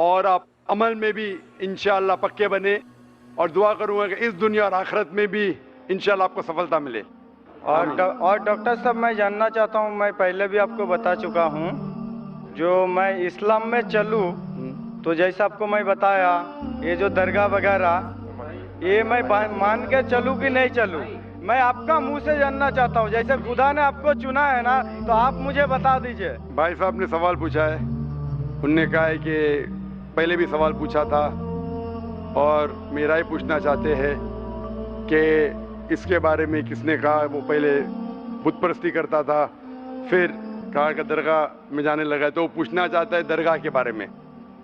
اور آپ عمل میں بھی انشاءاللہ پکے بنے، اور دعا کروں گا کہ اس دنیا اور آخرت میں بھی انشاءاللہ آپ کو سفلتا ملے۔ اور ڈاکٹر صاحب میں جاننا چاہتا ہوں، میں پہلے بھی آپ کو بتا چکا ہوں، جو میں اسلام میں چلوں تو جیسا آپ کو میں بتایا، یہ جو درگاہ وغیرہ یہ میں مان کے چلوں کہ نہیں چلوں، میں آپ کا منہ سے جاننا چاہتا ہوں۔ جیسے خدا نے آپ کو چنا ہے نا، تو آپ مجھے بتا دیجئے۔ بھائی صاحب نے سوال پوچھا ہے، انہوں نے کہا ہے کہ پہلے بھی سوال پوچھا تھا اور میرا ہی پوچھنا چاہتے ہیں کہ اس کے بارے میں کس نے کہا وہ پہلے بت پرستی کرتا تھا، پھر کہا کہ درگاہ میں جانے لگا، تو وہ پوچھنا چاہتا ہے درگاہ کے بارے میں۔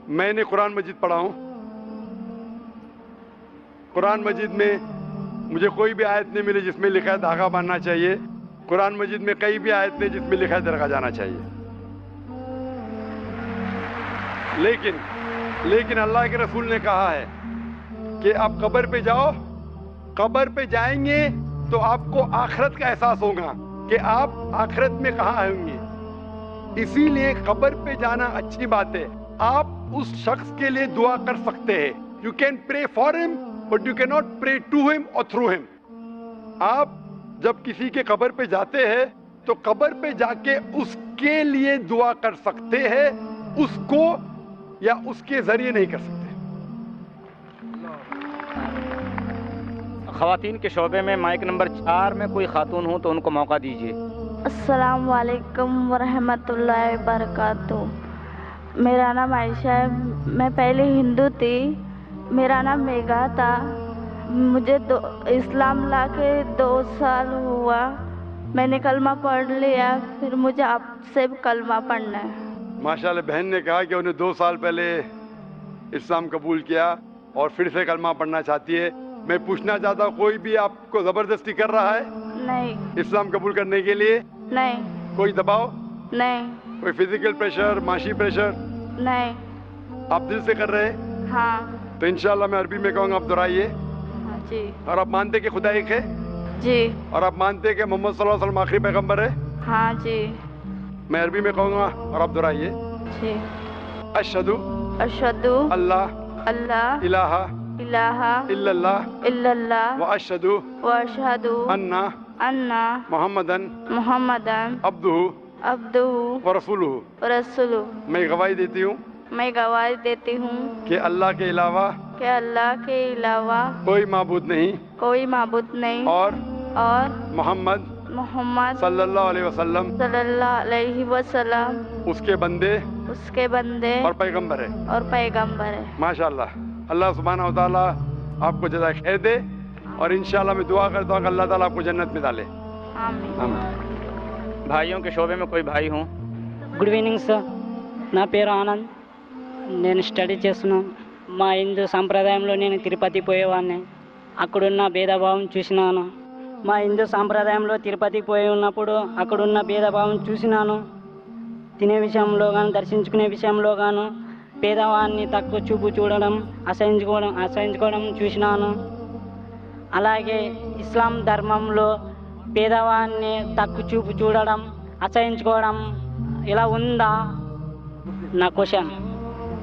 میں نے قرآن مجید پڑھا ہوں، قرآن مجید میں مجھے کوئی بھی آیت نہیں ملی جس میں لکھا ہے دھاگا باندھنا چاہیے، قرآن مجید میں کئی بھی آیت نہیں جس میں لکھا ہے درگاہ جانا چاہیے۔ لیکن اللہ کے رسول نے کہا ہے کہ آپ قبر پہ جاؤ، قبر پہ جائیں گے تو آپ کو آخرت کا احساس ہوگا کہ آپ آخرت میں کہاں ہوں گے، اسی لیے قبر پہ جانا اچھی بات ہے۔ آپ اس شخص کے لیے دعا کر سکتے ہیں، یو کین پرے فار ہم بٹ یو کی ناٹ پرے ٹو ہم اور تھرو ہم۔ آپ جب کسی کے قبر پہ جاتے ہیں تو قبر پہ جا کے اس کے لیے دعا کر سکتے ہیں، اس کو یا اس کے ذریعے نہیں کر سکتے۔ خواتین کے شعبے میں مائک نمبر 4 میں کوئی خاتون ہوں تو ان کو موقع دیجیے۔ السلام علیکم ورحمۃ اللہ وبرکاتہ۔ میرا نام عائشہ ہے، میں پہلے ہندو تھی، میرا نام میگھا تھا، مجھے اسلام لا کے 2 سال ہوا، میں نے کلمہ پڑھ لیا، پھر مجھے آپ سے کلمہ پڑھنا ہے۔ ماشاءاللہ، بہن نے کہا کہ انہیں 2 سال پہلے اسلام قبول کیا اور پھر سے کلمہ پڑھنا چاہتی ہے۔ میں پوچھنا چاہتا ہوں، کوئی بھی آپ کو زبردستی کر رہا ہے نہیں، اسلام قبول کرنے کے لیے؟ نہیں، کوئی دباؤ؟ نہیں، کوئی فزیکل پریشر، معاشی پریشر؟ نہیں۔ آپ دل سے کر رہے ہیں؟ ہاں تو انشاءاللہ میں عربی میں کہوں گا، آپ دہرائیے۔ ہاں جی اور آپ مانتے کہ خدا ایک ہے؟ جی اور آپ مانتے کہ محمد صلی اللہ علیہ وسلم آخری پیغمبر ہے؟ ہاں جی میں عربی میں کہوں گا اور آپ دہرائیے۔ جی اشہدو اشہدو اللہ اللہ الہ الہ الا اللہ الا اللہ واشہدو واشہدو ان ان محمدن محمدن عبدہ عبدہ ورسولہ۔ رسولہ۔ میں گواہی دیتی ہوں میں گواہی دیتی ہوں کہ اللہ کے علاوہ کہ اللہ کے علاوہ کوئی معبود نہیں، کوئی معبود نہیں، اور محمد صلی اللہ علیہ وسلم صلی اللہ علیہ وسلم اس کے بندے اس کے بندے اور پیغمبر ہے۔ اور پیغمبر ہے۔ ماشاءاللہ، اللہ سبحانہ و تعالیٰ آپ کو جزائے خیر دے، اور انشاءاللہ میں دعا کرتا ہوں کہ اللہ تعالیٰ آپ کو جنت میں ڈالے۔ آمین۔ آمین۔ بھائیوں کے شعبے میں کوئی بھائی ہوں؟ గుడ్ ఈవినింగ్ సార్, నా పేరు ఆనంద్, నేను స్టడీ చేస్తున్నాను. మా హిందూ సాంప్రదాయంలో నేను తిరుపతి పోయేవాడిని, అక్కడున్న భేదభావం చూసినాను. మా హిందూ సాంప్రదాయంలో తిరుపతికి పోయి ఉన్నప్పుడు అక్కడున్న భేదభావం చూసినాను. తినే విషయంలో కానీ దర్శించుకునే విషయంలో గాను పేదవాడిని తక్కువ చూపు చూడడం, అసహించుకోవడం చూసినాను. అలాగే ఇస్లాం ధర్మంలో పేదవాడిని తక్కువ చూపు చూడడం, అసహించుకోవడం ఇలా ఉందా? నా క్వశ్చన్।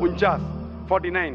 49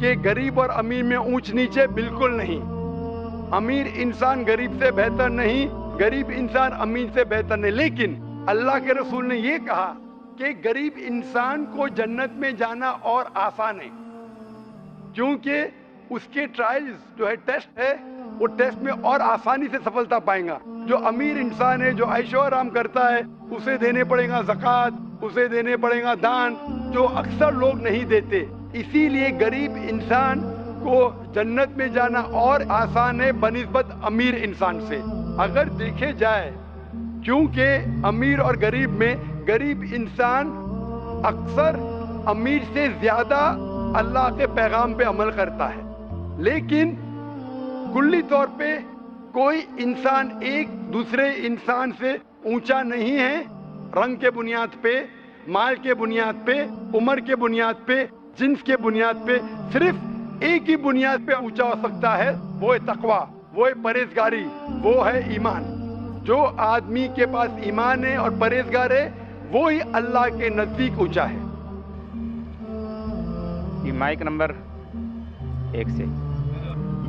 کہ غریب اور امیر میں اونچ نیچے بالکل نہیں. امیر انسان غریب سے بہتر نہیں, غریب انسان امیر سے بہتر نہیں. لیکن اللہ کے رسول نے یہ کہا کہ غریب انسان کو جنت میں جانا اور آسان ہے, کیونکہ اس کے ٹرائلز جو ہے, ٹیسٹ ہے, وہ ٹیسٹ میں اور آسانی سے سفلتا پائیں گا. جو امیر انسان ہے, جو عیش و آرام کرتا ہے, اسے دینے پڑے گا زکوٰۃ, اسے دینے پڑے گا دان, جو اکثر لوگ نہیں دیتے. اسی لیے غریب انسان کو جنت میں جانا اور آسان ہے بنسبت امیر انسان سے. اگر دیکھے جائے, کیونکہ امیر اور غریب میں غریب انسان اکثر امیر سے زیادہ اللہ کے پیغام پہ عمل کرتا ہے. لیکن کلی طور پہ کوئی انسان ایک دوسرے انسان سے اونچا نہیں ہے. رنگ کے بنیاد پہ, مال کے بنیاد پہ, عمر کے بنیاد پہ, جنس کے بنیاد پہ صرف ایک ہی بنیاد پہ اونچا ہو سکتا ہے, وہ ہے تقویٰ, وہ ہے پرہیزگاری, وہ ہے ایمان. جو آدمی کے پاس ایمان ہے اور پرہیزگار ہے, وہی اللہ کے نزدیک اونچا ہے. یہ مائک نمبر 1 سے.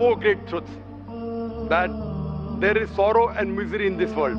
4 great truths that there is sorrow and misery in this world.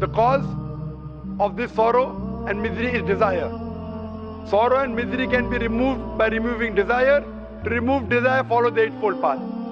The cause of this sorrow and misery is desire. Sorrow and misery can be removed by removing desire. To remove desire, follow the eightfold path.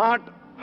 8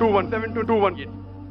217 to 218.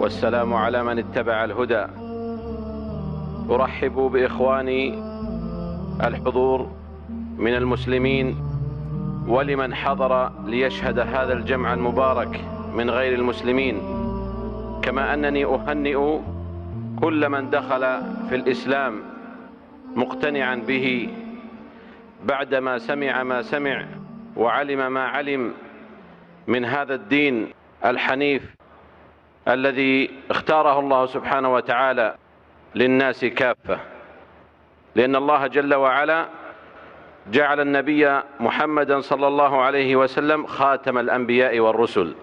والسلام على من اتبع الهدى. أرحب بإخواني الحضور من المسلمين ولمن حضر ليشهد هذا الجمع المبارك من غير المسلمين، كما أنني أهنئ كل من دخل في الإسلام مقتنعا به بعدما سمع ما سمع وعلم ما علم من هذا الدين الحنيف الذي اختاره الله سبحانه وتعالى للناس كافة، لأن الله جل وعلا جعل النبي محمدا صلى الله عليه وسلم خاتم الأنبياء والرسل.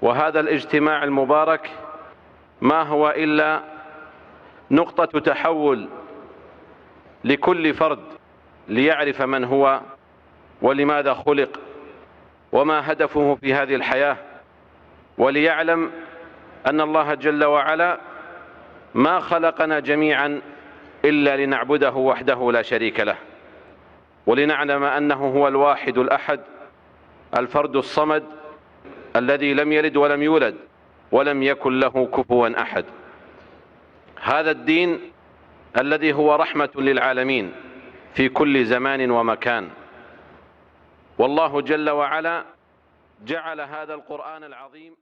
وهذا الاجتماع المبارك ما هو إلا نقطة تحول لكل فرد ليعرف من هو ولماذا خلق وما هدفه في هذه الحياة، وليعلم أن الله جل وعلا ما خلقنا جميعا إلا لنعبده وحده لا شريك له، ولنعلم أنه هو الواحد الأحد الفرد الصمد الذي لم يلد ولم يولد ولم يكن له كفوا أحد. هذا الدين الذي هو رحمة للعالمين في كل زمان ومكان، والله جل وعلا جعل هذا القرآن العظيم